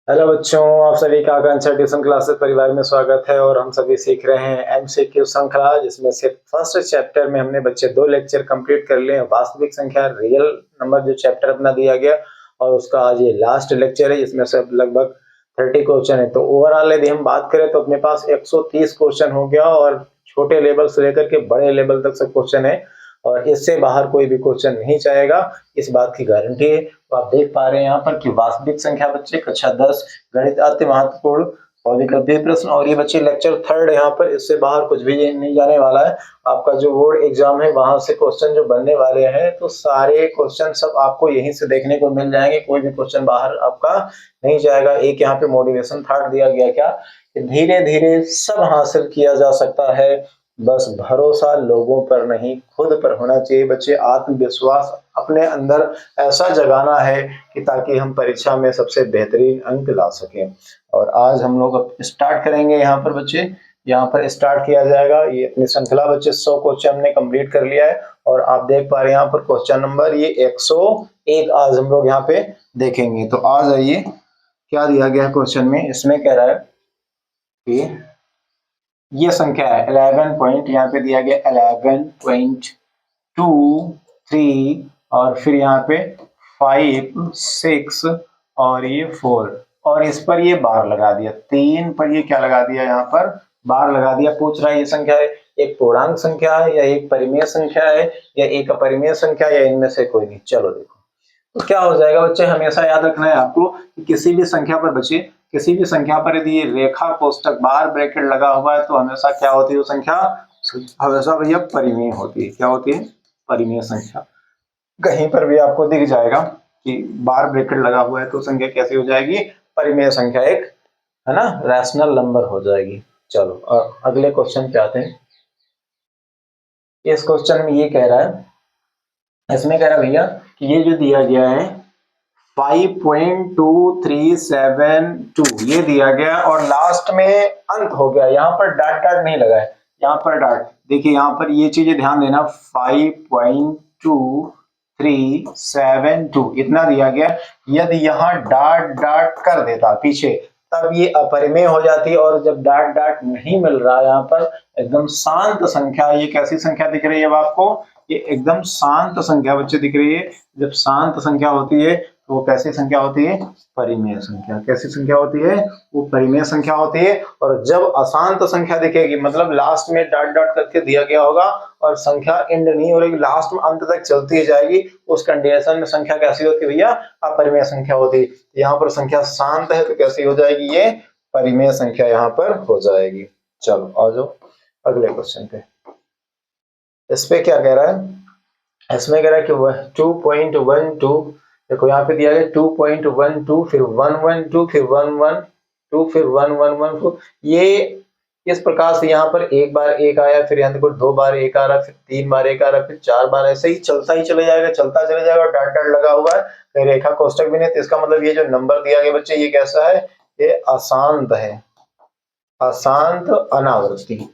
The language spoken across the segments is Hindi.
हेलो बच्चों, आप सभी का आकांक्षा ट्यूशन क्लासेस परिवार में स्वागत है। और हम सभी सीख रहे हैं एमसीक्यू श्रृंखला, जिसमें से फर्स्ट चैप्टर में हमने बच्चे 2 लेक्चर कंप्लीट कर लिए हैं। वास्तविक संख्या रियल नंबर जो चैप्टर अपना दिया गया, और उसका आज ये लास्ट लेक्चर है, जिसमें से लगभग 30 क्वेश्चन है। तो ओवरऑल यदि हम बात करें तो अपने पास 130 क्वेश्चन हो गया, और छोटे लेवल से लेकर के बड़े लेवल तक सब क्वेश्चन है, और इससे बाहर कोई भी क्वेश्चन नहीं चाहेगा, इस बात की गारंटी है। तो आप देख पा रहे हैं यहाँ पर कि वास्तविक संख्या बच्चे कक्षा 10 गणित अति महत्वपूर्ण और विकल्पीय प्रश्न, और ये बच्चे लेक्चर थर्ड यहाँ पर, इससे बाहर कुछ भी नहीं जाने वाला है। आपका जो बोर्ड एग्जाम है वहां से क्वेश्चन जो बनने वाले हैं, तो सारे क्वेश्चन सब आपको यहीं से देखने को मिल जाएंगे। कोई भी क्वेश्चन बाहर आपका नहीं जाएगा। एक यहाँ पे मोटिवेशन थॉट दिया गया क्या, कि धीरे धीरे सब हासिल किया जा सकता है, बस भरोसा लोगों पर नहीं खुद पर होना चाहिए। बच्चे आत्मविश्वास अपने अंदर ऐसा जगाना है कि ताकि हम परीक्षा में सबसे बेहतरीन अंक ला सकें। और आज हम लोग अब स्टार्ट करेंगे। यहाँ पर बच्चे, यहाँ पर स्टार्ट किया जाएगा ये अपनी श्रृंखला। बच्चे 100 क्वेश्चन हमने कंप्लीट कर लिया है, और आप देख पा रहे हैं यहाँ पर क्वेश्चन नंबर ये 101 आज हम लोग यहाँ पे देखेंगे। तो आ जाइए, क्या दिया गया क्वेश्चन में। इसमें कह रहा है कि ये संख्या है 11 पॉइंट, यहाँ पे दिया गया 11.23, और फिर यहाँ पे 5 6 और ये 4, और इस पर ये बार लगा दिया। 3 पर ये क्या लगा दिया, यहाँ पर बार लगा दिया। पूछ रहा है ये संख्या है एक पूर्णांक संख्या है, या एक परिमेय संख्या है, या एक अपरिमेय संख्या, या इनमें से कोई नहीं। चलो देखो तो क्या हो जाएगा बच्चे, हमेशा याद रखना है आपको कि किसी भी संख्या पर बच्चे, किसी भी संख्या पर यदि ये रेखा कोष्टक बार ब्रैकेट लगा हुआ है, तो हमेशा क्या होती है वो संख्या, हमेशा भैया परिमेय होती है। क्या होती है? परिमेय संख्या। कहीं पर भी आपको दिख जाएगा कि बार ब्रैकेट लगा हुआ है, तो संख्या कैसी हो जाएगी? परिमेय संख्या, एक है ना, रैशनल नंबर हो जाएगी। चलो और अगले क्वेश्चन पे आते हैं। इस क्वेश्चन में ये कह रहा है, इसमें कह रहा है भैया कि ये जो दिया गया है 5.2372 ये दिया गया, और लास्ट में अंत हो गया। यहाँ पर डाट डाट नहीं लगा है, यहाँ पर डाट देखिए, यहाँ पर ये चीजें ध्यान देना। 5.2372 इतना दिया गया। यदि यहाँ डाट डाट कर देता पीछे, तब ये अपरिमेय हो जाती है। और जब डाट डाट नहीं मिल रहा है, यहाँ पर एकदम शांत संख्या, ये कैसी संख्या दिख रही है अब आपको? ये एकदम शांत संख्या बच्चे दिख रही है। जब शांत संख्या होती है तो वो कैसी संख्या होती है? परिमेय संख्या। कैसी संख्या होती है? वो परिमेय संख्या होती है। और जब अशांत संख्या दिखेगी, मतलब लास्ट में डॉट डॉट करके दिया गया होगा और संख्या एंड नहीं हो रही, लास्ट में अंत तक चलती जाएगी, उस कंडीशन में संख्या कैसी होती है भैया? अपरिमेय संख्या होती है। यहाँ पर संख्या शांत है तो कैसी हो जाएगी? ये परिमेय संख्या यहाँ पर हो जाएगी। चलो आ जाओ अगले क्वेश्चन पे। इस पे क्या कह रहा है? इसमें कह रहा है कि 2.12, देखो यहाँ पे दिया गया 2.12, फिर 112, फिर 112, फिर 1114। ये इस प्रकार से यहाँ पर एक बार एक आया, फिर यहाँ देखो 2 बार एक आ रहा, फिर 3 बार एक आ रहा, फिर 4 बार, ऐसे ही चलता ही चले जाएगा, चलता चले जाएगा। और डॉट डॉट लगा हुआ है, कहीं रेखा कोष्टक भी नहीं। तो इसका मतलब ये जो नंबर दिया गया बच्चे, ये कैसा है? ये अशांत है, अशांत अनावर्ती,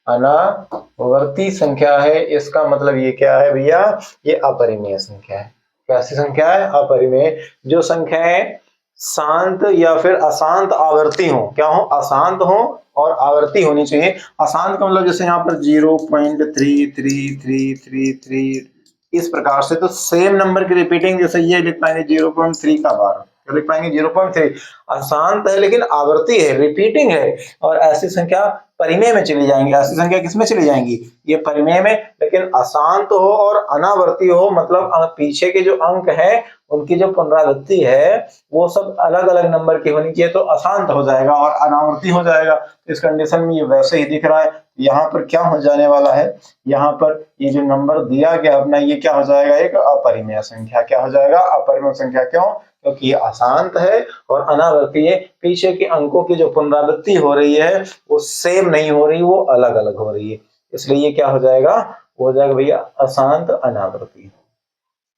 अनावर्ती संख्या है। इसका मतलब ये क्या है भैया? ये अपरिमेय संख्या है। कैसी संख्या है? अपरिमेय। जो संख्याएं शांत या फिर अशांत आवर्ती हो, क्या हो? अशांत हो और आवर्ती होनी चाहिए। अशांत का मतलब जैसे यहाँ पर 0.3333 इस प्रकार से, तो सेम नंबर की रिपीटिंग, जैसे ये लिख पाएंगे 0.3 का बार, क्या लिख पाएंगे? 0.3। अशांत है लेकिन आवर्ती है, रिपीटिंग है, और ऐसी संख्या परिमेय में चली जाएंगी। ऐसी संख्या किसमें चली जाएंगी? ये परिमेय में। लेकिन अशांत हो और अनावर्ती हो, मतलब पीछे के जो अंक है उनकी जो पुनरावृत्ति है वो सब अलग अलग नंबर की होनी चाहिए, तो अशांत हो जाएगा और अनावर्ती हो जाएगा। इस कंडीशन में ये वैसे ही दिख रहा है। यहाँ पर क्या हो जाने वाला है? यहाँ पर ये जो नंबर दिया गया अपना, ये क्या हो जाएगा? एक अपरिमेय संख्या। क्या हो जाएगा? अपरिमेय संख्या। क्यों? क्योंकि ये अशांत है और अनावर्ती है। पीछे के अंकों की जो पुनरावृत्ति हो रही है वो सेम नहीं हो रही, वो अलग अलग हो रही है। इसलिए ये क्या हो जाएगा? वो हो जाएगा भैया अशांत अनावर्ती,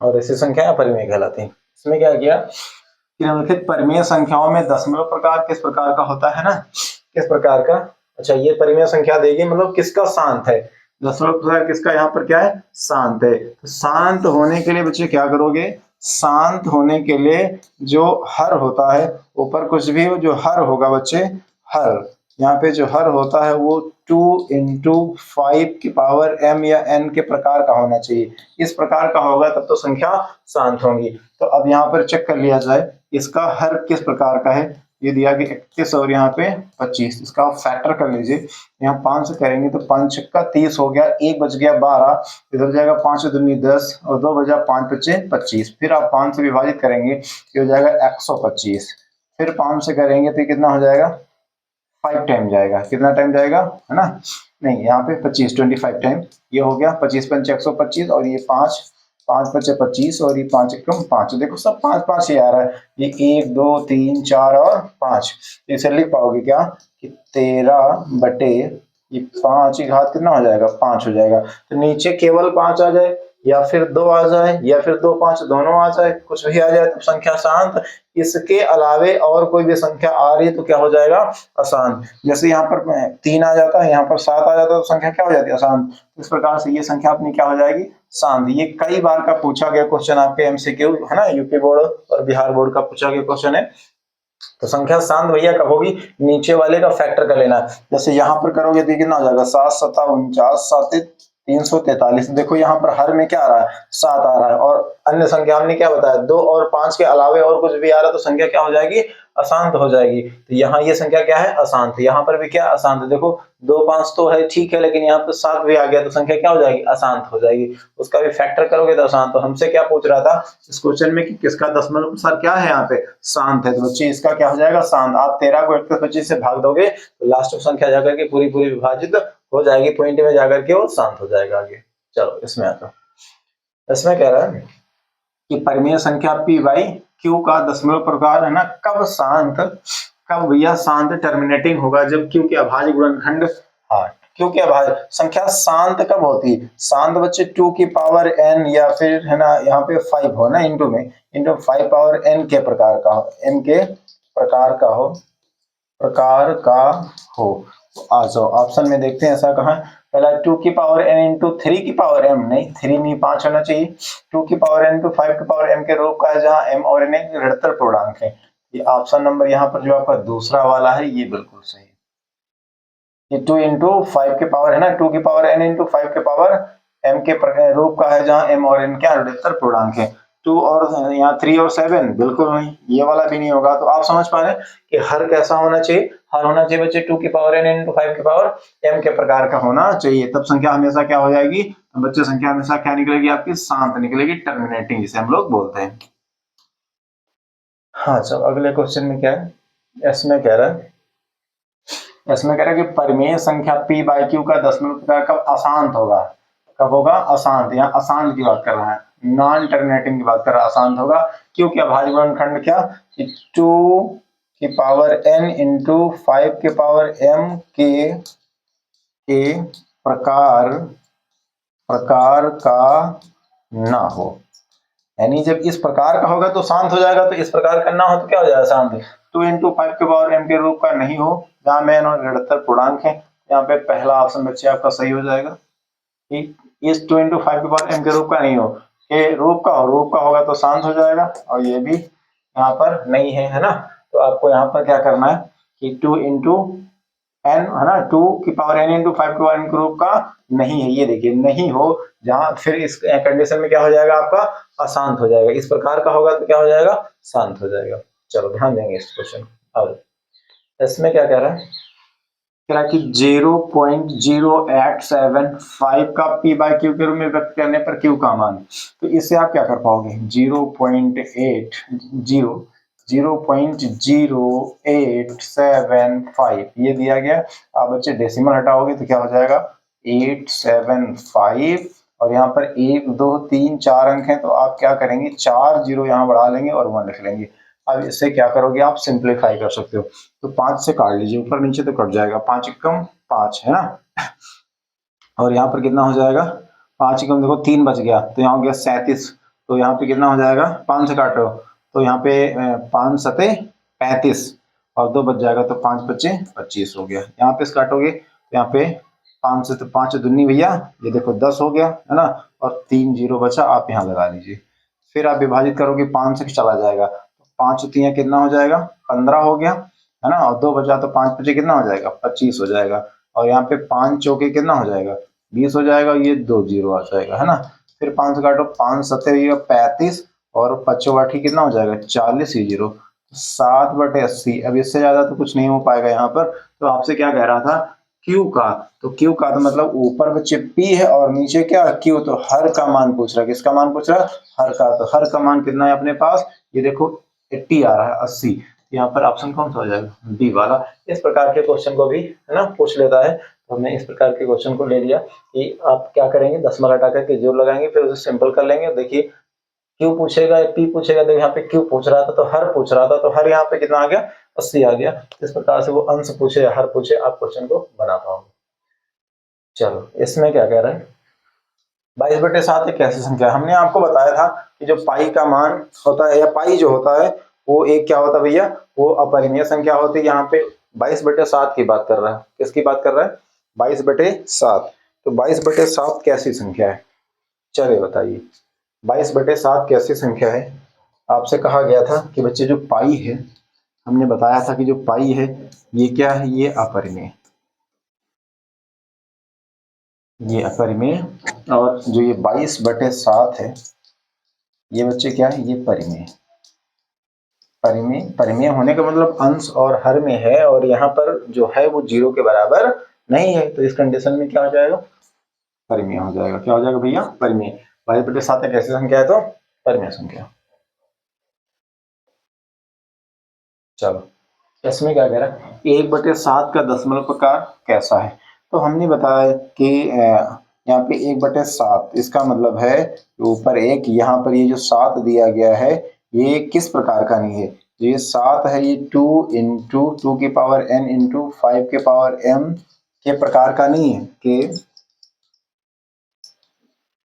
और ऐसी संख्याएं अपरिमेय कहलाती हैं। इसमें क्या किया कि निम्नलिखित परिमेय संख्याओं में दशमलव प्रकार किस प्रकार का होता है ना? किस प्रकार का? अच्छा, ये परिमेय संख्या देगी, मतलब किसका शांत है? दशमलव प्रकार किसका यहाँ पर क्या है? शांत है। तो शांत होने के लिए बच्चे क्या करोगे? शांत होने के लिए जो हर होता है, ऊपर कुछ भी हो, जो हर होगा बच्चे, हर, यहाँ पे जो हर होता है वो 2 इंटू 5 की पावर m या n के प्रकार का होना चाहिए। इस प्रकार का होगा तब तो संख्या शांत होगी। तो अब यहाँ पर चेक कर लिया जाए इसका हर किस प्रकार का है। ये दिया गया 31 और यहाँ पे 25, इसका आप फैक्टर कर लीजिए। यहाँ 5 से करेंगे तो 5 का 30 हो गया, 1 बच गया 12, इधर जाएगा 5 दूनी 10 और 2 बजा 5 बचे 25। फिर आप 5 से विभाजित करेंगे, ये हो जाएगा 125। फिर 5 से करेंगे तो कितना हो जाएगा, 5 टाइम जाएगा। कितना टाइम जाएगा, है ना, नहीं यहाँ पे 25 टाइम, ये हो गया 25 पंच 125 और ये 5 5 पचे 25 और ये 5 एकम 5। देखो सब 5 5 ही आ रहा है, ये 1 2 3 4 और 5। इसे लिख पाओगे क्या कि 13 बटे ये 5 की घात कितना हो जाएगा, 5 हो जाएगा। तो नीचे केवल 5 आ जाए या फिर 2 आ जाए या फिर 2 5 दोनों आ जाए, कुछ भी आ जाए तो संख्या शांत। इसके अलावे और कोई भी संख्या आ रही है तो क्या हो जाएगा, अशांत। जैसे यहाँ पर 3 आ जाता है, यहाँ पर 7 आ जाता है तो संख्या क्या हो जाती है, अशांत। इस प्रकार से ये संख्या अपनी क्या हो जाएगी, शांत। ये कई बार का पूछा गया क्वेश्चन आपके एमसीक्यू, है ना, यूपी बोर्ड और बिहार बोर्ड का पूछा गया क्वेश्चन है। तो संख्या शांत भैया कब होगी, नीचे वाले का फैक्टर कर लेना। जैसे यहाँ पर करोगे तो कितना हो जाएगा, 7 7 49 7 343। देखो यहाँ पर हर में क्या आ रहा है, 7 आ रहा है और अन्य संख्या हमने क्या बताया, 2 और 5 के अलावे और कुछ भी आ रहा है तो संख्या क्या हो जाएगी, अशांत हो जाएगी। तो यहाँ ये संख्या क्या है, अशांत। यहाँ पर भी क्या अशांत है, देखो 2 5 तो है ठीक है, लेकिन यहाँ पर 7 भी आ गया तो संख्या क्या हो जाएगी, अशांत हो जाएगी। उसका भी फैक्टर करोगे तो अशांत। तो हमसे क्या पूछ रहा था इस क्वेश्चन में कि किसका दशमलव सर क्या है, यहाँ पे शांत है, तो बच्चे इसका क्या हो जाएगा, शांत। आप 13 को 31 25 से भाग दोगे तो लास्ट संख्या जाकर के पूरी पूरी विभाजित हो जाएगी, पॉइंट में जाकर के वो शांत हो जाएगा आगे। चलो इसमें आता, इसमें कह रहा है कि परिमेय संख्या p बाई q का दशमलव प्रकार है ना, कब शांत, कब भैया शांत टर्मिनेटिंग होगा, जब q के अभाज्य गुणनखंड, हाँ q के अभाज्य संख्या शांत कब होती है, शांत बच्चे 2 की पावर n या फिर है ना यहाँ पे 5 हो ना, इंटू में इंटू 5 पावर n के प्रकार का हो, n के प्रकार का हो, प्रकार का हो। तो आ जाओ ऑप्शन में देखते हैं ऐसा कहाँ है। पहला 2 की पावर n इंटू 3 की पावर m, नहीं 3 नहीं 5 होना चाहिए। 2 की पावर n इंटू 5 की पावर m के रूप का है जहाँ m और n एक ऋणात्मक पूर्णांक है। ये ऑप्शन नंबर यहाँ पर जो आपका दूसरा वाला है ये बिल्कुल सही। ये 2 इंटू 5 के पावर है ना, 2 की पावर n इंटू 5 के पावर m के रूप का है जहाँ m और n क्या ऋणात्मक पूर्णांक है। 2 और यहाँ 3 और 7 बिल्कुल नहीं, ये वाला भी नहीं होगा। तो आप समझ पा रहे हैं कि हर कैसा होना चाहिए, हर होना चाहिए बच्चे 2 की पावर n इंटू 5 की पावर m के प्रकार का होना चाहिए, तब संख्या हमेशा क्या हो जाएगी, तो बच्चे संख्या हमेशा क्या निकलेगी आपकी, शांत निकलेगी, टर्मिनेटिंग जिसे हम लोग बोलते हैं। हाँ चलो अगले क्वेश्चन में क्या है, इसमें कह रहा है, इसमें कह रहा है कि परिमेय संख्या p बाई q का दशमलव प्रकार कब अशांत होगा, कब होगा अशांत। यहाँ अशांत की बात कर रहा है, नॉन टर्मिनेटिंग की बात कर रहा है, अशांत होगा क्योंकि अभाज्य गुणनखंड क्या, 2 की पावर n इंटू 5 के पावर m के प्रकार प्रकार का ना हो। यानी जब इस प्रकार का होगा तो शांत हो जाएगा, तो इस प्रकार का ना हो तो क्या हो जाएगा, शांत। 2 इंटू 5 के पावर m के रूप का नहीं हो, जहाँ में और ऋणात्मक पूर्णांक है, यहाँ पे पहला ऑप्शन बच्चे आपका सही हो जाएगा। ठीक, इस 2 इंटू 5 के पावर m के रूप का नहीं हो, ये रूप का हो, रूप का होगा तो शांत हो जाएगा, और ये भी यहाँ पर नहीं है, है ना। तो आपको यहाँ पर क्या करना है कि 2 इंटू n है ना, 2 की पावर n इंटू 5 के पावर n के रूप का नहीं है, ये देखिए नहीं हो, जहां फिर इस कंडीशन में क्या हो जाएगा आपका, अशांत हो जाएगा। इस प्रकार का होगा तो क्या हो जाएगा, शांत हो जाएगा। चलो ध्यान देंगे इस क्वेश्चन। अब इसमें क्या कह रहा है, कह रहा है कि 0.0875 का p बाई क्यू के रूप में व्यक्त करने पर q का मान, तो इससे आप क्या कर पाओगे, 0.0875 ये दिया गया। आप बच्चे डेसिमल हटाओगे तो क्या हो जाएगा, 875, और यहाँ पर 1 2 3 4 अंक हैं, तो आप क्या करेंगे, 4 जीरो यहाँ बढ़ा लेंगे और 1 लिख लेंगे। अब इससे क्या करोगे, आप सिंप्लीफाई कर सकते हो। तो 5 से काट लीजिए, ऊपर नीचे तो कट जाएगा, 5 एकम 5 है ना, और यहाँ पर कितना हो जाएगा, 5 एकम देखो 3 बच गया, तो यहाँ हो गया 37, तो यहाँ पे कितना हो जाएगा, 5 से काटो तो यहाँ पे 5 सते 35 और 2 बच जाएगा, तो 5 बचे 25 हो गया। यहाँ पे काटोगे तो यहाँ पे 5 से, तो 5 दुनी भैया ये देखो 10 हो गया, है ना, और 3 जीरो बचा, आप यहाँ लगा लीजिए। फिर आप विभाजित करोगे 5 से चला जाएगा, 5 तियां कितना हो जाएगा 15 हो गया, है ना, और 2 बचा तो 5 बचे कितना हो जाएगा 25 हो जाएगा, और यहाँ पे 5 चौके कितना हो जाएगा 20 हो जाएगा, ये 2 जीरो आ जाएगा, है ना। फिर 5 से काटो, 5 सत्ते 35 और 5 कितना हो जाएगा 40, ये जीरो 7/80। अब इससे ज्यादा तो कुछ नहीं हो पाएगा यहाँ पर। तो आपसे क्या कह रहा था क्यू का, तो क्यू का तो मतलब ऊपर बच्चे पी है और नीचे क्या क्यू, तो हर का मान पूछ रहा है, किसका मान पूछ रहा है हर का, तो हर का मान कितना है अपने पास, ये देखो 80 आ रहा है 80, यहाँ पर ऑप्शन कौन सा हो जाएगा डी वाला। इस प्रकार के क्वेश्चन को भी है ना पूछ लेता है, तो हमने इस प्रकार के क्वेश्चन को ले लिया कि आप क्या करेंगे दशमलव हटा करके जोड़ लगाएंगे, फिर उसे सिंपल कर लेंगे। देखिए क्यू पूछेगा या पी पूछेगा, देखो यहाँ पे क्यू पूछ रहा था तो हर पूछ रहा था, तो हर यहाँ पे कितना आ गया 80 आ गया। इस प्रकार से वो अंश पूछे या हर पूछे आप क्वेश्चन को बना पाओगे। चलो इसमें क्या कह रहे हैं 22/7 एक ऐसी संख्या है, हमने आपको बताया था कि जो पाई का मान होता है या पाई जो होता है वो एक क्या होता है भैया, वो अपरिमेय संख्या होती है। यहाँ पे 22/7 की बात कर रहा है, किसकी बात कर रहा है 22/7। तो 22/7 कैसी संख्या है, चलिए बताइए 22/7 कैसी संख्या है। आपसे कहा गया था कि बच्चे जो पाई है, हमने बताया था कि जो पाई है ये क्या है, ये अपरिमेय, ये अपरिमेय, और जो ये 22/7 है ये बच्चे क्या है, ये परिमेय। परिमेय परिमेय होने का मतलब अंश और हर में है, और यहाँ पर जो है वो 0 के बराबर नहीं है, तो इस कंडीशन में क्या हो जाएगा परिमेय हो जाएगा। क्या हो जाएगा भैया परिमेय। 22/7 एक ऐसी संख्या है तो परिमेय संख्या। चलो इसमें क्या कह रहा है 1/7 का दशमलव प्रकार कैसा है, तो हमने बताया कि यहाँ पे 1/7 इसका मतलब है ऊपर एक, यहाँ पर ये जो 7 दिया गया है ये किस प्रकार का नहीं है, ये 7 है ये 2 इंटू 2n इंटू 5m के प्रकार का नहीं है, के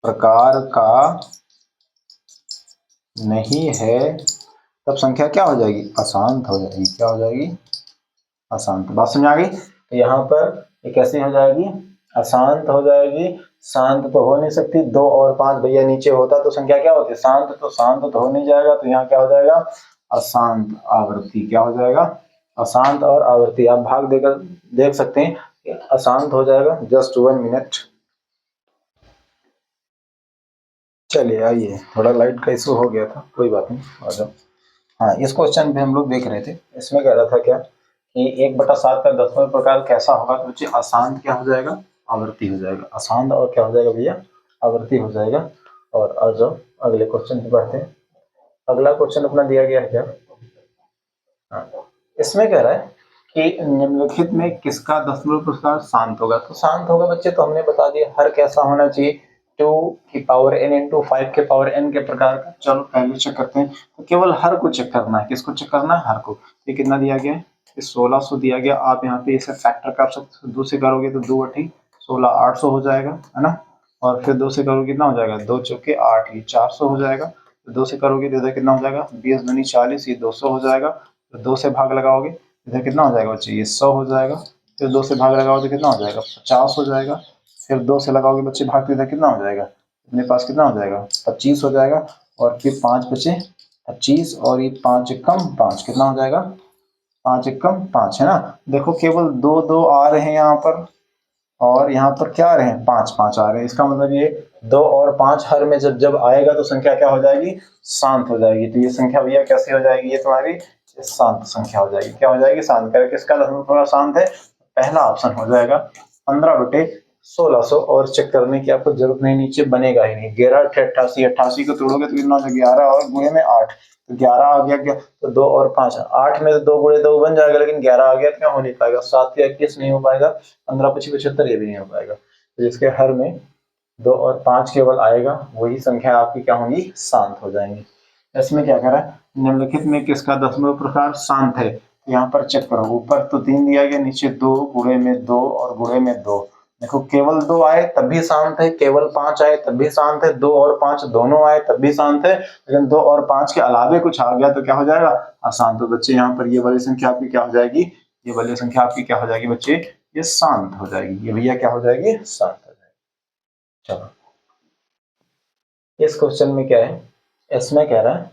प्रकार का नहीं है, तब संख्या क्या हो जाएगी अशांत हो जाएगी। क्या हो जाएगी अशांत। बात समझ आ गई। तो यहाँ पर ये कैसे हो जाएगी अशांत हो जाएगी। शांत तो हो नहीं सकती, 2 और 5 भैया नीचे होता तो संख्या क्या होती शांत, तो शांत तो हो नहीं जाएगा, तो यहाँ क्या हो जाएगा अशांत आवृत्ति। क्या हो जाएगा अशांत और आवृत्ति। आप भाग देकर देख सकते हैं अशांत हो जाएगा। Just 1 minute. चलिए आइए, थोड़ा लाइट का इशू हो गया था, कोई बात नहीं, आ जाओ। हाँ इस क्वेश्चन पे हम लोग देख रहे थे, इसमें कह रहा था क्या कि 1/7 का दशमलव प्रकार कैसा होगा, तो बच्चे अशांत क्या हो जाएगा आवृत्ति हो जाएगा। अशांत और क्या हो जाएगा भैया आवृत्ति हो जाएगा। और आ जाओ अगले क्वेश्चन पे बढ़ते हैं। अगला क्वेश्चन अपना दिया गया है क्या, हाँ इसमें कह रहा है कि निम्नलिखित में किसका दशमलव प्रकार शांत होगा। तो शांत होगा बच्चे तो हमने बता दिया हर कैसा होना चाहिए 2n इंटू 5n के प्रकार का। चलो पहले चेक करते हैं, तो केवल हर को चेक करना है। किसको चेक करना है हर को। ये कितना दिया गया है 1600 दिया गया। आप यहाँ पे इसे फैक्टर कर सकते हो, 2 से करोगे तो 2 8 16 800 हो जाएगा, है ना। और फिर 2 से करोगे कितना हो जाएगा 2 चौके 8 ये 400 हो जाएगा। तो 2 से करोगे तो इधर कितना हो जाएगा 20 दूनी 40 ये 200 हो जाएगा। तो 2 से भाग लगाओगे इधर कितना हो जाएगा बच्चे ये 100 हो जाएगा। फिर 2 से भाग लगाओगे तो कितना हो जाएगा 50 हो जाएगा। फिर 2 से लगाओगे बच्चे भाग तो इधर कितना हो जाएगा अपने पास कितना हो जाएगा 25 हो जाएगा। और फिर 5 बचे 25 और ये 5 एकम 5 कितना हो जाएगा 5 एकम 5, है ना। देखो केवल 2 2 आ रहे हैं यहाँ पर, और यहाँ पर क्या आ रहे हैं 5 5 आ रहे हैं। इसका मतलब ये 2 और 5 हर में जब जब आएगा तो संख्या क्या हो जाएगी शांत हो जाएगी। तो ये संख्या भैया कैसी हो जाएगी ये तुम्हारी शांत संख्या हो जाएगी। क्या हो जाएगी शांत। करके किसका दशमलव प्रकार शांत है, पहला ऑप्शन हो जाएगा 15/1600। और चेक करने की आपको जरूरत नहीं, नीचे बनेगा ही नहीं। 11 88 88 को तोड़ोगे तो कितना हो जाएगा 11 और गुणे में 8, तो 11 आ गया क्या, तो 2 और 5 8 में से 2 गुणे 2 बन जाएगा, लेकिन 11 आ गया तो क्या हो नहीं पाएगा 7 या 21 नहीं हो पाएगा, 15 25 75 ये भी नहीं हो पाएगा। तो जिसके हर में 2 और 5 केवल आएगा वही संख्या आपकी क्या होंगी शांत हो जाएंगी। इसमें क्या करा निम्नलिखित में किसका दशमलव प्रकार शांत है। यहाँ पर चेक करो, ऊपर तो 3 दिया गया, नीचे 2 गुणे में 2 और गुणे में 2। देखो केवल 2 आए तब भी शांत है, केवल 5 आए तब भी शांत है, 2 और 5 दोनों आए तब भी शांत है, लेकिन 2 और 5 के अलावे कुछ आ गया तो क्या हो जाएगा अशांत। तो बच्चे यहाँ पर ये वाली संख्या आपकी क्या हो जाएगी, ये वाली संख्या आपकी क्या हो जाएगी बच्चे, ये शांत हो जाएगी। ये भैया क्या हो जाएगी शांत हो जाएगी। चलो इस क्वेश्चन में क्या है, इसमें कह रहा है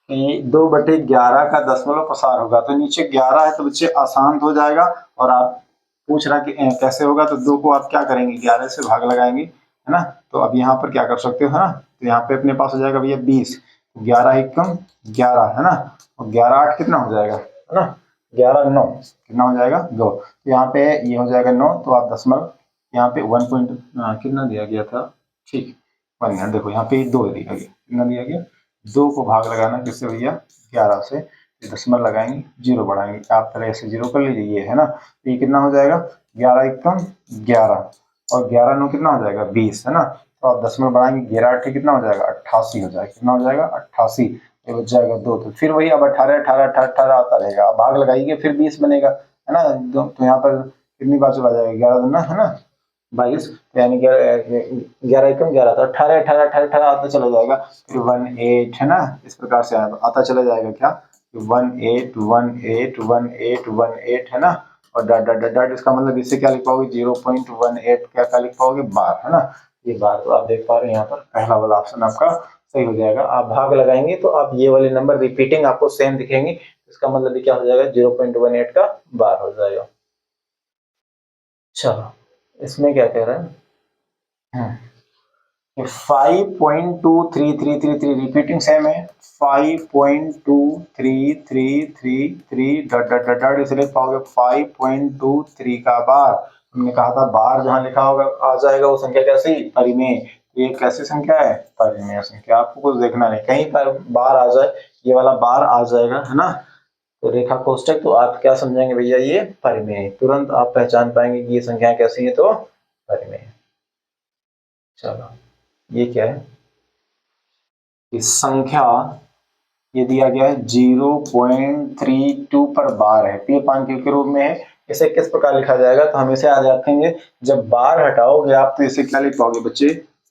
कि 2/11 का दशमलव प्रसार होगा, तो नीचे 11 है तो बच्चे अशांत हो जाएगा। और आप पूछ रहा कि कैसे होगा, तो 2 को आप क्या करेंगे, 11 से भाग लगाएंगे, है ना। तो अब यहाँ पर क्या कर सकते हो, है ना, तो यहाँ पे अपने पास हो जाएगा भैया 20, 11 एकम 11, है ना, और 11 8 कितना हो जाएगा, है ना, 11 9 कितना हो जाएगा 2। तो यहाँ पे ये हो जाएगा 9, तो आप दशमलव यहाँ पे 1 पॉइंट कितना दिया गया था, ठीक 1 है, देखो यहाँ पे 2 दिया गया, कितना दिया गया 2 को भाग लगाना किससे भैया 11 से, दशमलव लगाएंगे, 0 बढ़ाएंगे, आप पहले ऐसे 0 कर लीजिए, ये है ना। तो ये कितना हो जाएगा 11 एकम 11 और 11 9 कितना हो जाएगा 20, है ना। तो आप दशमलव बढ़ाएंगे, 11 8 कितना हो जाएगा 88 हो जाएगा, कितना हो जाएगा 88, ये बच जाएगा 2। तो फिर वही अब 18 18 18 18 आता रहेगा, अब भाग लगाइए फिर 20 बनेगा, है ना। तो यहाँ पर कितनी बार चला जाएगा 11 दूना, है ना 22, यानी 11 एकम 11, तो 18 18 18 18 आता चला जाएगा, फिर 18, है ना, इस प्रकार से आता चला जाएगा क्या 18 18 18 18, है ना। और डॉट डॉट डॉट डॉट, इसका मतलब इससे क्या लिख पाओगे 0.18 क्या लिख पाओगे बार, है ना, ये बार। तो आप देख पा रहे हैं यहाँ पर पहला वाला ऑप्शन आपका सही हो जाएगा। आप भाग लगाएंगे तो आप ये वाले नंबर रिपीटिंग आपको सेम दिखेंगे, इसका मतलब क्या हो जाएगा 0.18 का बार हो जाएगा। चलो इसमें क्या कह रहा है, 5.2333 रिपीटिंग सेम है, 5.2333 डॉट डॉट डॉट डॉट, इसे लिख पाओगे 5.23 का बार। हमने कहा था बार जहां लिखा होगा आ जाएगा वो संख्या कैसी परिमेय, ये कैसी संख्या है परिमेय संख्या, आपको कुछ देखना नहीं, कहीं पर बार आ जाए ये वाला बार आ जाएगा, है ना। तो रेखा कोष्टक, तो आप क्या समझेंगे भैया ये परिमेय, तुरंत आप पहचान पाएंगे कि ये संख्या कैसी है तो परिमेय। चलो ये क्या है, इस संख्या ये दिया गया है 0.32 पर बार है, पी 5 के रूप में है, इसे किस प्रकार लिखा जाएगा, तो हम इसे याद रखेंगे, जब बार हटाओगे आप तो इसे क्या लिख पाओगे बच्चे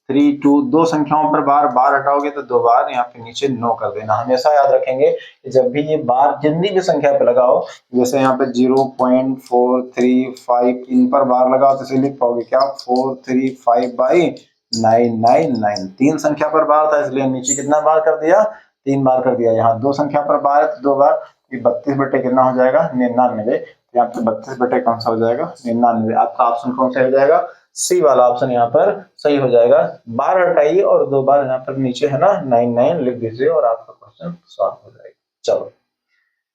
32, दो संख्याओं पर बार बार हटाओगे तो 2 बार, यहाँ पे नीचे 9 कर देना, हमेशा याद रखेंगे कि जब भी ये बार जितनी भी संख्या पे लगाओ, जैसे यहाँ पे 0.435 इन पर बार लगाओ तो इसे लिख पाओगे क्या 435/999, 3 संख्या पर बार था इसलिए नीचे कितना बार कर दिया 3 बार कर दिया, यहाँ 2 संख्या पर बार है तो 2 बार, ये 32 बटे कितना हो जाएगा 99, यहाँ पे 32 बटे कौन सा हो जाएगा 99, आपका ऑप्शन कौन सा हो जाएगा सी वाला ऑप्शन यहाँ पर सही हो जाएगा। बार हटाइए और 2 बार यहाँ पर नीचे है ना 99 लिख दीजिए और आपका क्वेश्चन सॉल्व हो जाएगा। चलो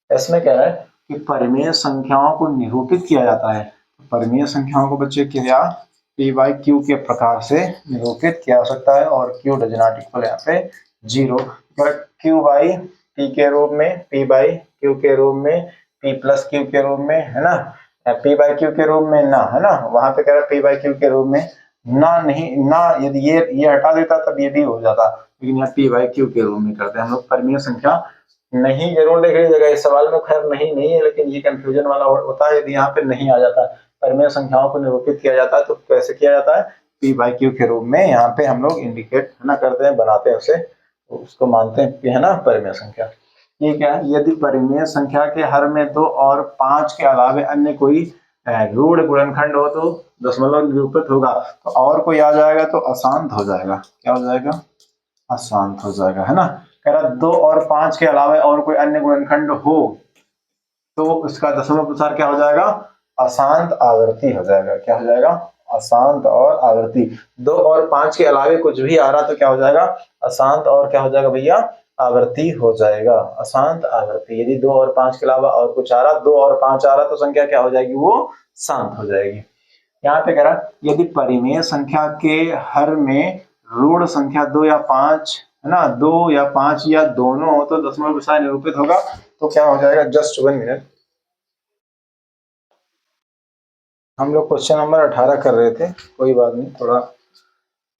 इसमें क्या है कि परिमेय संख्याओं को निरूपित किया जाता है, परिमेय संख्याओं को बच्चे क्या पी बाई क्यू के प्रकार से निरूपित किया जा सकता है, और क्यू डज नॉट इक्वल यहाँ पे 0, क्यू बाई पी के रूप में, पी बाई क्यू के रूप में, पी प्लस क्यू के रूप में, है ना, पी बाई क्यू के रूप में ना, है ना, वहां पे कह रहा है पी बाई क्यू के रूप में ना, नहीं ना, यदि ये हटा देता तब ये भी हो जाता, लेकिन यहाँ पी बाई क्यू के रूप में करते हैं हम लोग। परिमेय संख्या नहीं जरूर लिख लीजिएगा, इस सवाल में खैर नहीं है, लेकिन ये कंफ्यूजन वाला होता है यदि यहाँ पे नहीं आ जाता है। परिमेय संख्याओं को निरूपित किया जाता है तो कैसे किया जाता है पी बाई क्यू के रूप में, यहाँ पे हम लोग इंडिकेट है ना करते हैं, बनाते हैं उसे, तो उसको मानते हैं कि है ना परिमेय संख्या। ये क्या है, यदि परिमेय संख्या के हर में 2 और 5 के अलावे अन्य कोई रूढ़ गुणनखंड हो तो दशमलव निरूपित होगा, तो और कोई आ जाएगा तो अशांत हो जाएगा, क्या हो जाएगा अशांत हो जाएगा, है ना। कह रहा 2 और 5 के अलावा और कोई अन्य गुणनखंड हो तो उसका दशमलव प्रसार क्या हो जाएगा अशांत आवर्ती हो जाएगा, क्या हो जाएगा अशांत और आवर्ती। 2 और 5 के अलावे कुछ भी आ रहा तो क्या हो जाएगा अशांत और क्या हो जाएगा भैया आवर्ती हो जाएगा, अशांत आवर्ती। यदि 2 और 5 के अलावा और कुछ आ रहा, 2 और 5 आ रहा तो संख्या क्या हो जाएगी वो शांत हो जाएगी। यहाँ पे कह रहा यदि परिमेय संख्या के हर में ऋण संख्या 2 या 5 है ना, 2 या 5 या दोनों हो तो दशमलव प्रसार निरूपित होगा, तो क्या हो जाएगा जस्ट 1 मिनट, हम लोग क्वेश्चन नंबर 18 कर रहे थे, कोई बात नहीं, थोड़ा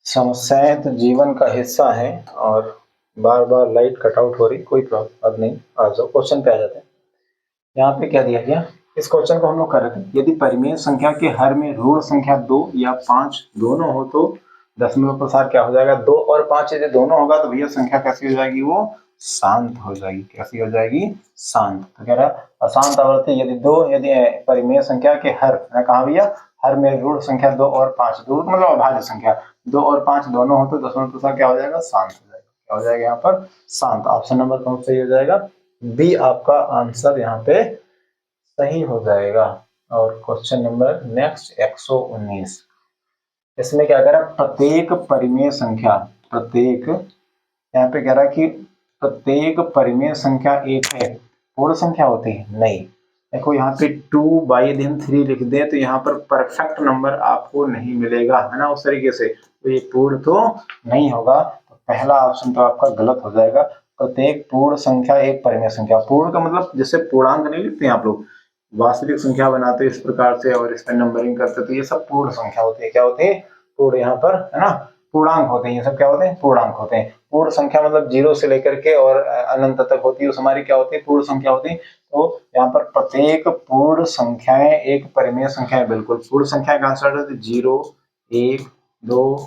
समस्याएं तो जीवन का हिस्सा है और बार बार लाइट कटआउट हो रही, कोई प्रॉब्लम नहीं, आ जाओ क्वेश्चन पे आ जाते हैं। यहाँ पे क्या दिया गया, इस क्वेश्चन को हम लोग कर रहे थे, यदि परिमेय संख्या के हर में ऋण संख्या 2 या 5 दोनों हो तो दशमलव प्रसार क्या हो जाएगा 2 और 5 यदि दोनों होगा तो भैया संख्या कैसी हो जाएगी वो शांत हो जाएगी, कैसी हो जाएगी शांत। तो कह रहा अशांत आवर्ती यदि 2 यदि परिमेय संख्या के हर कहा भैया हर में ऋण संख्या 2 और 5, दो मतलब अभाज्य संख्या 2 और 5 दोनों हो तो दशमलव प्रसार क्या हो जाएगा शांत हो जाएगा। क्या हो जाएगा यहाँ पर शांत। ऑप्शन नंबर कौन सही हो जाएगा, बी आपका आंसर यहाँ पे सही हो जाएगा। और क्वेश्चन नंबर नेक्स्ट 119, इसमें क्या कह रहा है, प्रत्येक परिमेय संख्या, प्रत्येक यहाँ पे कह रहा है कि प्रत्येक परिमेय संख्या एक है, पूर्ण संख्या होती है नहीं। देखो यहाँ पे 2 बाई यदि हम 3 लिख दें तो यहाँ पर परफेक्ट नंबर आपको नहीं मिलेगा, है ना, उस तरीके से, तो ये पूर्ण तो नहीं होगा। तो पहला ऑप्शन तो आपका गलत हो जाएगा। प्रत्येक पूर्ण संख्या एक परिमेय संख्या, पूर्ण का मतलब जैसे पूर्णांक नहीं लिखते हैं आप लोग, वास्तविक संख्या बनाते हैं इस प्रकार से और इस पर नंबरिंग करते, तो ये सब पूर्ण संख्या होती है। क्या होती है, पूर्ण, यहाँ पर है ना पूर्णांक होते हैं, ये सब क्या होते हैं, पूर्णांक होते हैं। पूर्ण संख्या मतलब 0 से लेकर के और अनंत तक होती है, उस हमारी क्या होती है, पूर्ण संख्या होती है। तो यहाँ पर प्रत्येक पूर्ण संख्याएं एक परिमेय संख्या है, बिल्कुल पूर्ण संख्या का आंसर है 0 1 2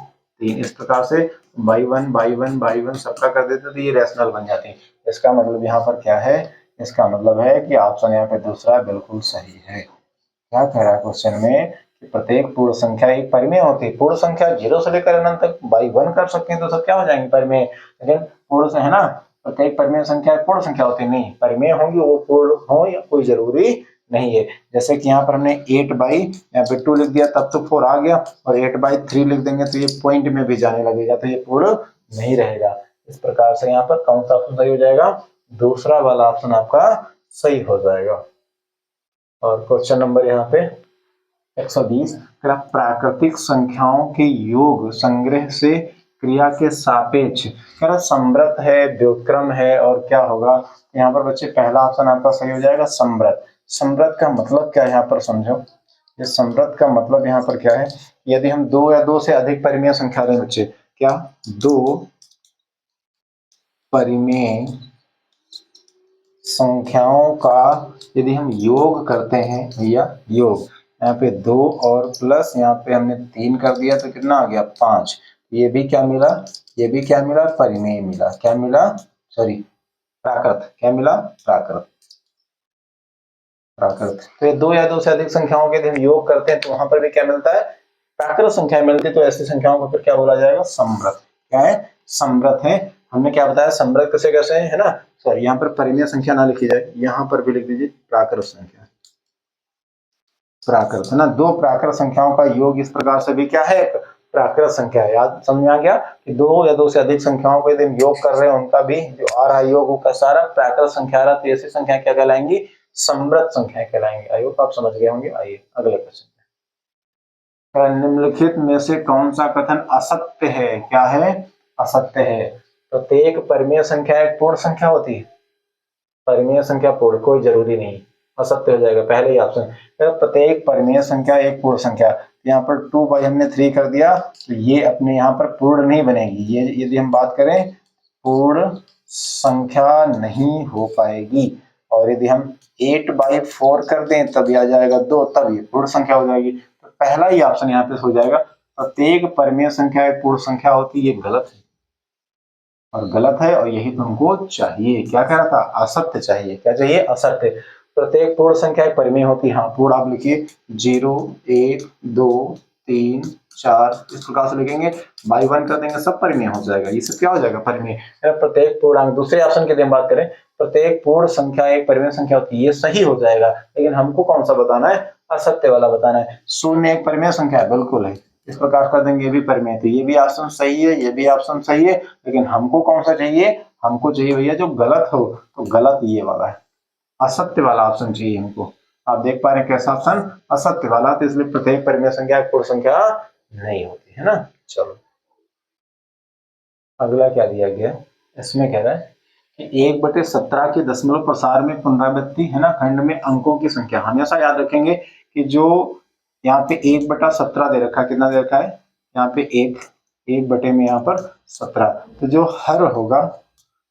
3, इस प्रकार से बाई वन सबका कर देते तो ये रैशनल बन जाती है। इसका मतलब यहाँ पर क्या है, इसका मतलब है कि ऑप्शन यहाँ पे दूसरा बिल्कुल सही है। क्या कह रहा है क्वेश्चन में कि प्रत्येक पूर्ण संख्या एक परिमेय होती है। पूर्ण संख्या 0 से लेकर अनंत तक बाई 1 कर सकते हैं तो सब क्या हो जाएंगे, परिमेय। लेकिन पूर्ण से है ना, प्रत्येक परिमेय संख्या पूर्ण संख्या होती है, नहीं परिमेय होंगी, वो पूर्ण हो या कोई जरूरी नहीं है। जैसे कि यहाँ पर हमने 8 बाई यहाँ पे 2 लिख दिया तब तो 4 आ गया, और 8 बाई 3 लिख देंगे तो ये पॉइंट में भी जाने लगेगा, तो ये पूर्ण नहीं रहेगा। इस प्रकार से यहाँ पर कौन सा ऑप्शन सही हो जाएगा, दूसरा वाला ऑप्शन आपका सही हो जाएगा। और क्वेश्चन नंबर यहाँ पे 120, प्राकृतिक संख्याओं के योग संग्रह से क्रिया के सापेक्ष, कह रहा संव्रत है, व्युत्क्रम है, और क्या होगा यहाँ पर बच्चे, पहला ऑप्शन आपका सही हो जाएगा संव्रत। संव्रत का मतलब क्या है यहाँ पर समझो, ये संव्रत का मतलब यहाँ पर क्या है, यदि हम 2 या 2 से अधिक परिमेय संख्या लें बच्चे, क्या 2 परिमेय संख्याओं का यदि हम योग करते हैं भैया, योग यहाँ पे 2 और प्लस यहाँ पे हमने 3 कर दिया तो कितना आ गया 5, ये भी क्या मिला, ये भी क्या मिला, परिमेय मिला, क्या मिला, सॉरी प्राकृत, क्या मिला, प्राकृत, प्राकृत। तो ये 2 या 2 से अधिक संख्याओं के यदि हम योग करते हैं तो वहां पर भी क्या मिलता है, प्राकृत संख्या मिलती है, तो ऐसी संख्याओं को फिर क्या बोला जाएगा, समृत। क्या है, समृत है। हमने क्या बताया, समृत कैसे कैसे है ना, सॉरी यहाँ पर परिमेय संख्या ना लिखी जाए, यहाँ पर भी लिख दीजिए प्राकृत संख्या, प्राकृत है ना, 2 प्राकृत संख्याओं का योग इस प्रकार से भी क्या है, प्राकृत संख्या है। याद समझ में आ गया कि 2 या 2 से अधिक संख्याओं को यदि हम योग कर रहे हैं, उनका भी जो आ रहा योग वो कैसा रहा, प्राकृत संख्या रहा, तो ऐसी संख्या क्या कहलाएंगी, समृत संख्या कहलाएंगी। आई होप आप समझ गए होंगे। आइए अगले क्वेश्चन, निम्नलिखित में से कौन सा कथन असत्य है, क्या है, असत्य है। प्रत्येक परिमेय संख्या एक पूर्ण संख्या होती है, परिमेय संख्या पूर्ण, कोई जरूरी नहीं, असत्य हो जाएगा पहले ही ऑप्शन। प्रत्येक परिमेय संख्या एक पूर्ण संख्या, यहाँ पर 2 बाई हमने 3 कर दिया तो ये अपने यहाँ पर पूर्ण नहीं बनेगी, ये यदि हम बात करें पूर्ण संख्या नहीं हो पाएगी। और यदि हम 8 बाई 4 कर दें तब आ जाएगा 2, तब ये पूर्ण संख्या हो जाएगी। तो पहला ही ऑप्शन यहाँ पे हो जाएगा, प्रत्येक परिमेय संख्या एक पूर्ण संख्या होती है, ये गलत है और गलत है, और यही तुमको चाहिए। क्या कह रहा था, असत्य चाहिए, क्या चाहिए, असत्य। प्रत्येक पूर्ण संख्या एक परिमेय होती है, हाँ पूर्ण आप लिखिए 0 1 2 3 4, इस प्रकार से लिखेंगे, बाई 1 कर देंगे सब परिमेय हो जाएगा, ये सब क्या हो जाएगा, परिमेय। प्रत्येक पूर्णांक, दूसरे ऑप्शन की हम बात करें, प्रत्येक पूर्ण संख्या एक परिमेय संख्या होती है, ये सही हो जाएगा। लेकिन हमको कौन सा बताना है, असत्य वाला बताना है। 0 एक परिमेय संख्या है, बिल्कुल है, इस प्रकार कर देंगे, ये भी परिमेय, तो ये भी ऑप्शन सही है, ये भी ऑप्शन सही है। लेकिन हमको कौन सा चाहिए, हमको चाहिए भैया जो गलत हो, तो गलत ये वाला है, असत्य वाला ऑप्शन चाहिए हमको। आप देख पा रहे हैं कैसा ऑप्शन, असत्य वाला, तो इसलिए प्रत्येक परिमेय संख्या पूर्ण संख्या नहीं होती है ना। चलो अगला क्या दिया गया, इसमें कह रहा है कि 1/17 के दशमलव प्रसार में पुनरावृत्ति है ना, खंड में अंकों की संख्या। हमेशा याद रखेंगे कि जो यहाँ पे 1/17 दे रखा है, कितना दे रखा है, यहाँ पे 1 बटे में यहाँ पर 17, तो जो हर होगा,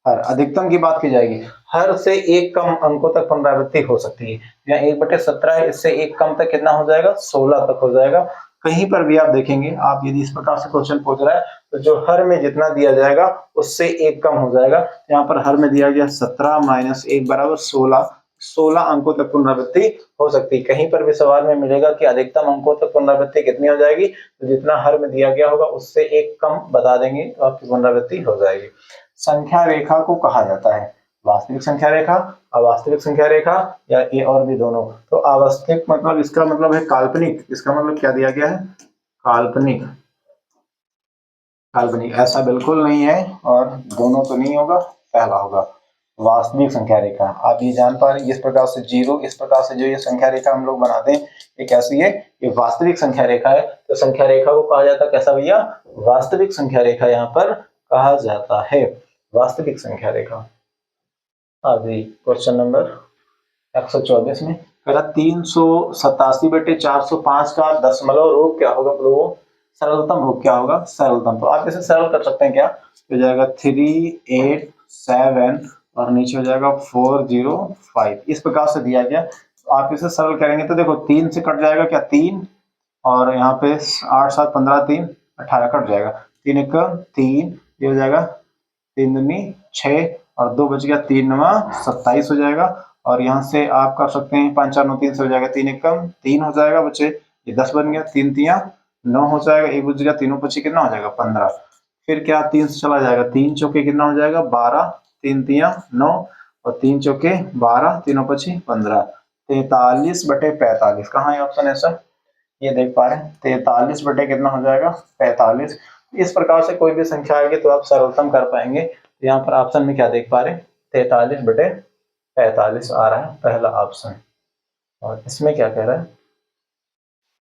हर अधिकतम की बात की जाएगी, हर से एक कम अंकों तक पुनरावृत्ति हो सकती है। यहाँ 1/17 है, इससे एक कम तक कितना हो जाएगा, 16 तक हो जाएगा। कहीं पर भी आप देखेंगे, आप यदि इस प्रकार से क्वेश्चन पूछ रहा है तो जो हर में जितना दिया जाएगा उससे एक कम हो जाएगा। यहाँ पर हर में दिया गया 17 माइनस 1 बराबर 16, 16 अंकों तक पुनरावृत्ति हो सकती है। कहीं पर भी सवाल में मिलेगा कि अधिकतम अंकों तक पुनरावृत्ति कितनी हो जाएगी, तो जितना हर में दिया गया होगा उससे एक कम बता देंगे तो आपकी पुनरावृत्ति हो जाएगी। संख्या रेखा को कहा जाता है? वास्तविक संख्या रेखा, अवास्तविक संख्या रेखा या ए और बी दोनों? तो अवास्तविक मतलब इसका मतलब है काल्पनिक, इसका मतलब क्या दिया गया है? काल्पनिक। काल्पनिक ऐसा बिल्कुल नहीं है, और दोनों तो नहीं होगा, पहला होगा वास्तविक संख्या रेखा। आप ये जान पा रहे हैं, इस प्रकार से जीरो, इस प्रकार से जो ये संख्या रेखा हम लोग बनाते हैं, ये कैसी है? ये वास्तविक संख्या रेखा है। तो संख्या रेखा को कहा जाता है कैसा भैया? वास्तविक संख्या रेखा यहाँ पर कहा जाता है, वास्तविक संख्या रेखा। अभी क्वेश्चन नंबर 124 में कह रहा 387/405 का दशमलव रूप क्या होगा? तो सरलतम रूप क्या होगा? सरलतम। तो आप इसे सरल कर सकते हैं, क्या हो जाएगा? 387 और नीचे हो जाएगा 405, इस प्रकार से दिया गया। तो आप इसे सरल करेंगे तो देखो 3 से कट जाएगा क्या? 3, और यहाँ पे 8 7 15 3 18 कट जाएगा। 3 1 3, ये हो जाएगा 3 दूनी 6 और 2 बच गया, 3 9 27 हो जाएगा। और यहाँ से आप कर सकते हैं 5 4 9 3 से हो जाएगा, 3 1 3 हो जाएगा बच्चे, ये 10 बन गया, 3 3 9 हो जाएगा, एक बच गया, तीनों पची कितना हो जाएगा? 15। फिर क्या 3 से चला जाएगा, 3 चौके कितना हो जाएगा? 12, 3 3 9 और 3 चौके 12, तीनों पची 15। 43/45 कहाँ है ऑप्शन ऐसा? ये देख पा रहे हैं, 43 बटे कितना हो जाएगा? 45। इस प्रकार से कोई भी संख्या आएगी तो आप सरलतम कर पाएंगे। यहाँ पर ऑप्शन में क्या देख पा रहे हैं? 43/45 आ रहा है पहला ऑप्शन। और इसमें क्या कह रहा है?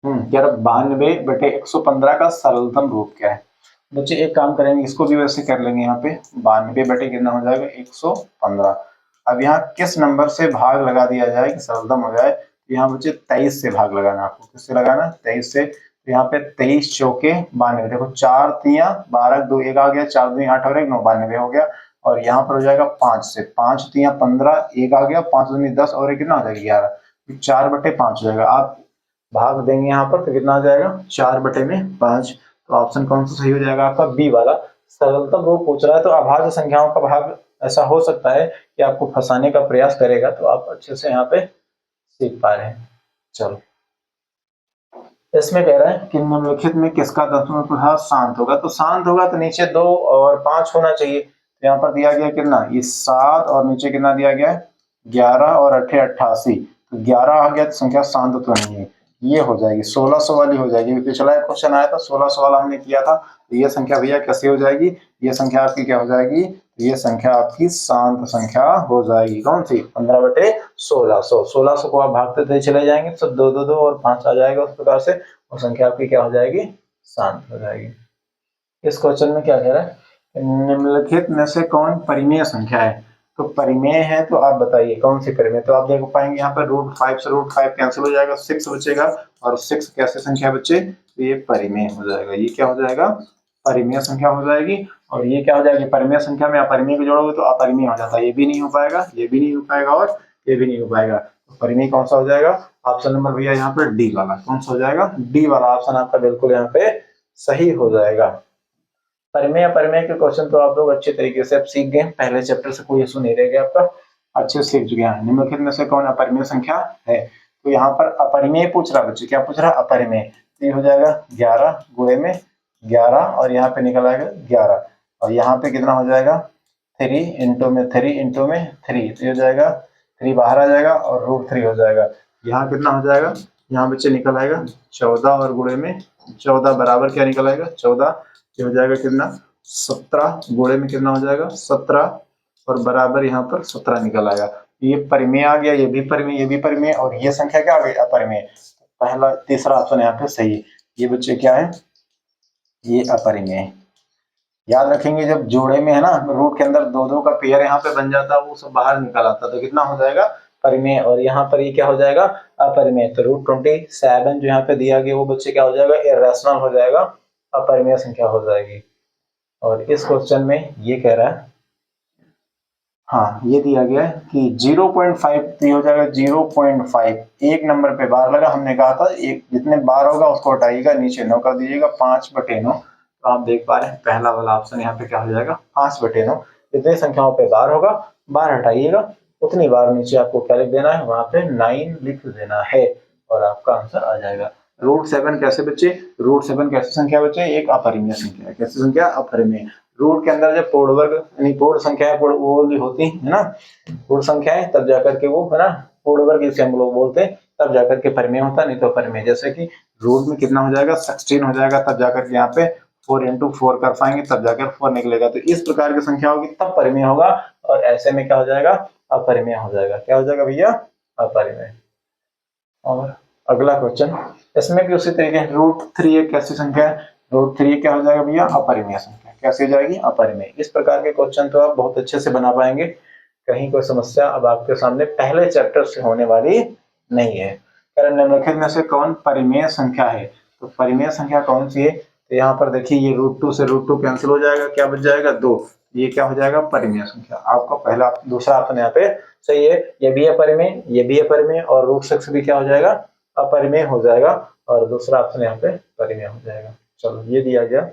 कह रहा 92/115 का सरलतम रूप क्या है? बच्चे एक काम करेंगे, इसको भी वैसे कर लेंगे। यहाँ पे 92 बटे कितना हो जाएगा? 115। अब यहाँ किस नंबर से भाग लगा दिया जाए कि सरलतम हो जाए? यहाँ बच्चे 23 से भाग लगाना, आपको किससे लगाना? 23 से। तो यहाँ पे 23 चौके 92, देखो 4 3 12 2 1 आ गया, 4 2 8 और 1 9, 92 हो गया। और यहाँ पर हो जाएगा 5 से, 5 3 15, 1 आ गया, 5 2 10 और 1 कितना हो जाएगा? 11। 4/5 हो जाएगा। आप भाग देंगे यहाँ पर तो कितना आ जाएगा? 4/5। तो ऑप्शन कौन सा सही हो जाएगा आपका? बी वाला। सरलतम रूप पूछ रहा है तो अभाज्य संख्याओं का भाग ऐसा हो सकता है कि आपको फंसाने का प्रयास करेगा, तो आप अच्छे से यहाँ पे सीख पा रहे हैं। चलो, इसमें कह रहा है कि निम्नलिखित में किसका दशमलव प्रभाव शांत होगा? तो शांत होगा तो नीचे 2 और 5 होना चाहिए। तो यहाँ पर दिया गया कितना? ये 7 और नीचे कितना दिया गया? 11 और 8 88। तो 11 आ गया तो संख्या शांत तो नहीं है, ये हो जाएगी 1600 वाली हो जाएगी। पिछला एक क्वेश्चन आया था 1600 वाला हमने किया था। तो ये संख्या भैया कैसे हो जाएगी? ये संख्या आपकी क्या हो जाएगी? ये संख्या आपकी शांत संख्या हो जाएगी। कौन सी? 15/1600। 1600 को आप भागते चले जाएंगे तो 2 2 2 और 5 आ जाएगा, उस प्रकार से वो संख्या आपकी क्या हो जाएगी? शांत हो जाएगी। इस क्वेश्चन में क्या कह रहा है? निम्नलिखित में से कौन परिमेय संख्या है? तो परिमेय है तो आप बताइए कौन सी परिमेय? तो आप देख पाएंगे यहाँ पर √5 से √5 कैंसिल हो जाएगा, 6 बचेगा। और 6 कैसे संख्या बच्चे? तो ये परिमेय हो जाएगा। ये क्या हो जाएगा? परिमेय संख्या हो जाएगी। और ये क्या हो जाएगी? परिमेय संख्या में अपरिमेय को जोड़ोगे तो अपरिमेय हो जाता है। ये भी नहीं हो पाएगा, ये भी नहीं हो पाएगा और ये भी नहीं हो पाएगा। तो परिमेय कौन सा हो जाएगा? ऑप्शन नंबर भैया यहाँ पर डी वाला। कौन सा हो जाएगा? डी वाला ऑप्शन आपका बिल्कुल यहाँ पे सही हो जाएगा। परिमेय अपरिमेय के क्वेश्चन तो आप लोग अच्छे तरीके से अब सीख गए, पहले चैप्टर से कोई इशू नहीं रह गया आपका, अच्छे से सीख चुके हैं। निम्नलिखित में से कौन अपरिमेय संख्या है? तो यहाँ पर अपरिमेय पूछ रहा बच्चे, क्या पूछ रहा? अपरिमेय। तो ये हो जाएगा 11 गुणे में 11 और यहाँ पे निकल आएगा 11 और यहाँ पे कितना हो जाएगा? 3 इंटू में 3 इंटू में 3, तो ये हो जाएगा 3 बाहर आ जाएगा और √3 हो जाएगा। यहाँ कितना हो जाएगा? यहाँ बच्चे निकल आएगा 14 और गुणे में 14 बराबर क्या निकल आएगा? 14। ये हो जाएगा कितना? 17 गुणे में कितना हो जाएगा? 17 और बराबर यहाँ पर 17 निकल आएगा। ये परिमेय आ गया, ये भी परिमेय, ये भी परिमेय और ये संख्या क्या आ गई? अपरिमेय। पहला तीसरा ऑप्शन यहाँ पे सही। ये बच्चे क्या है? ये अपरिमेय। याद रखेंगे जब जोड़े में है ना, रूट के अंदर 2 2 का पेयर यहाँ पे बन जाता है, वो सब बाहर निकल आता तो कितना हो जाएगा? परिमेय। और यहाँ पर ये क्या हो जाएगा? अपरिमेय। तो √27 जो यहाँ पे दिया गया वो बच्चे क्या हो जाएगा? इरेशनल हो जाएगा, अपरिमेय संख्या हो जाएगी। और इस क्वेश्चन में ये कह रहा है, हाँ ये दिया गया है कि 0.5 हो जाएगा 0.5। एक नंबर पे बार लगा, हमने कहा था एक जितने बार होगा उसको हटाइएगा, नीचे 9 कर दीजिएगा, 5/9। तो आप देख पा रहे हैं पहला वाला ऑप्शन यहाँ पे क्या हो जाएगा? 5/9। जितनी संख्याओं पे बार होगा, बार हटाइएगा, उतनी बार नीचे आपको क्या लिख देना है? वहां पे 9 लिख देना है और आपका आंसर आ जाएगा। √7 कैसे बच्चे? √7 कैसे संख्या बच्चे? एक अपरिमेय संख्या है। कैसे संख्या? अपरिमेय। रूट के अंदर जब पूर्ण वर्ग यानी पूर्ण संख्याएं पूर्ण वो वाली होती है ना, पूर्ण संख्याएं, तब जाकर के वो है ना पूर्ण वर्ग इसे हम लोग बोलते हैं, तब जाकर के परिमेय होता, नहीं तो परिमेय। जैसे कि रूट में कितना हो जाएगा 16 हो जाएगा, तब जाकर के यहाँ पे 4 into 4 कर पाएंगे, तब जाकर 4 निकलेगा। तो इस प्रकार की संख्या होगी तब परिमेय होगा, और ऐसे में क्या हो जाएगा अपरिमेय हो जाएगा। क्या हो जाएगा भैया अपरिमेय। और अगला क्वेश्चन, इसमें भी उसी तरीके रूट 3 एक कैसी संख्या है, रूट 3 क्या हो जाएगा भैया अपरिमेय संख्या। कैसे हो जाएगी अपरिमेय। इस प्रकार के क्वेश्चन तो आप बहुत अच्छे से बना पाएंगे, कहीं कोई समस्या अब आपके सामने पहले चैप्टर से होने वाली नहीं है। कारण निम्नलिखित में से कौन परिमेय संख्या है, तो परिमेय संख्या कौन सी है, तो यहाँ पर देखिए ये √2 से √2 कैंसिल हो जाएगा, क्या बच जाएगा 2, ये क्या हो जाएगा परिमेय संख्या। आपका पहला दूसरा ऑप्शन यहाँ पे सही है, ये भी अपरिमेय, ये भी अपरिमेय, और √6 भी क्या हो जाएगा अपरिमेय हो जाएगा, और दूसरा ऑप्शन यहाँ पे परिमेय हो जाएगा। चलो ये दिया गया।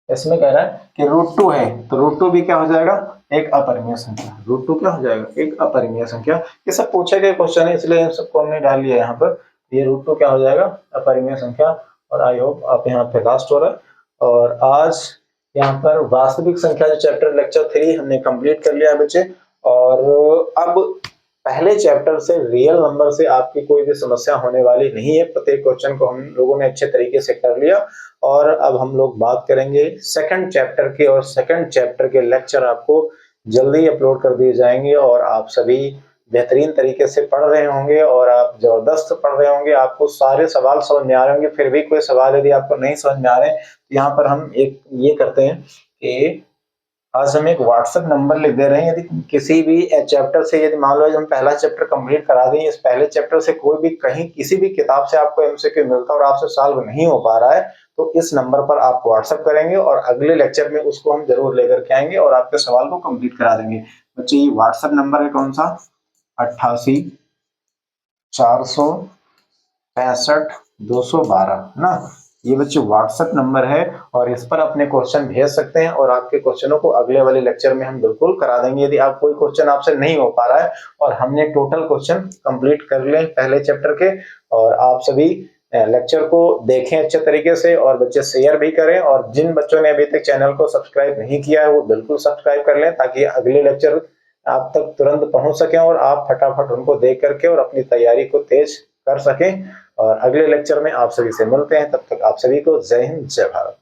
इसमें कह रहा है कि √2 है, तो √2 भी क्या हो जाएगा एक अपरिमेय संख्या। √2 क्या हो जाएगा एक अपरिमेय संख्या। ये सब पूछे गए क्वेश्चन है, इसलिए इन सबको हमने डाल लिया यहाँ पर। ये √2 क्या हो जाएगा अपरिमेय संख्या। और आई होप आप यहाँ पे लास्ट हो रहा है। और आज यहाँ पर वास्तविक संख्या जो चैप्टर लेक्चर 3 हमने कंप्लीट कर लिया है बच्चे। और अब पहले चैप्टर से रियल नंबर से आपकी कोई भी समस्या होने वाली नहीं है। प्रत्येक क्वेश्चन को हम लोगों ने अच्छे तरीके से कर लिया। और अब हम लोग बात करेंगे सेकंड चैप्टर की, और सेकंड चैप्टर के लेक्चर आपको जल्दी अपलोड कर दिए जाएंगे, और आप सभी बेहतरीन तरीके से पढ़ रहे होंगे, और आप जबरदस्त पढ़ रहे होंगे। आपको सारे सवाल समझ में आ रहे होंगे। फिर भी कोई सवाल यदि आपको नहीं समझ में आ रहे हैं, तो यहाँ पर हम एक ये करते हैं कि आज हम एक व्हाट्सएप नंबर लिख दे रहे हैं। यदि किसी भी चैप्टर से, यदि मान लो हम पहला चैप्टर कंप्लीट करा दें, इस पहले चैप्टर से कोई भी कहीं किसी भी किताब से आपको एमसीक्यू मिलता है और आपसे सॉल्व नहीं हो पा रहा है, तो इस नंबर पर आप व्हाट्सएप करेंगे, और अगले लेक्चर में उसको हम जरूर लेकर के आएंगे और आपके सवाल को कंप्लीट करा देंगे। बच्चे ये व्हाट्सएप नंबर है कौन सा, 88 465 212 ना, ये बच्चे व्हाट्सएप नंबर है, और इस पर अपने क्वेश्चन भेज सकते हैं, और आपके क्वेश्चनों को अगले वाले लेक्चर में हम बिल्कुल करा देंगे। यदि आप कोई क्वेश्चन आपसे नहीं हो पा रहा है और हमने टोटल क्वेश्चन कंप्लीट कर लिए पहले चैप्टर के, और आप सभी लेक्चर को देखें अच्छे तरीके से, और बच्चे शेयर भी करें। और जिन बच्चों ने अभी तक चैनल को सब्सक्राइब नहीं किया है वो बिल्कुल सब्सक्राइब कर लें, ताकि अगले लेक्चर आप तक तुरंत पहुंच सकें और आप फटाफट उनको देख करके और अपनी तैयारी को तेज कर सकें। और अगले लेक्चर में आप सभी से मिलते हैं, तब तक आप सभी को जय हिंद जय भारत।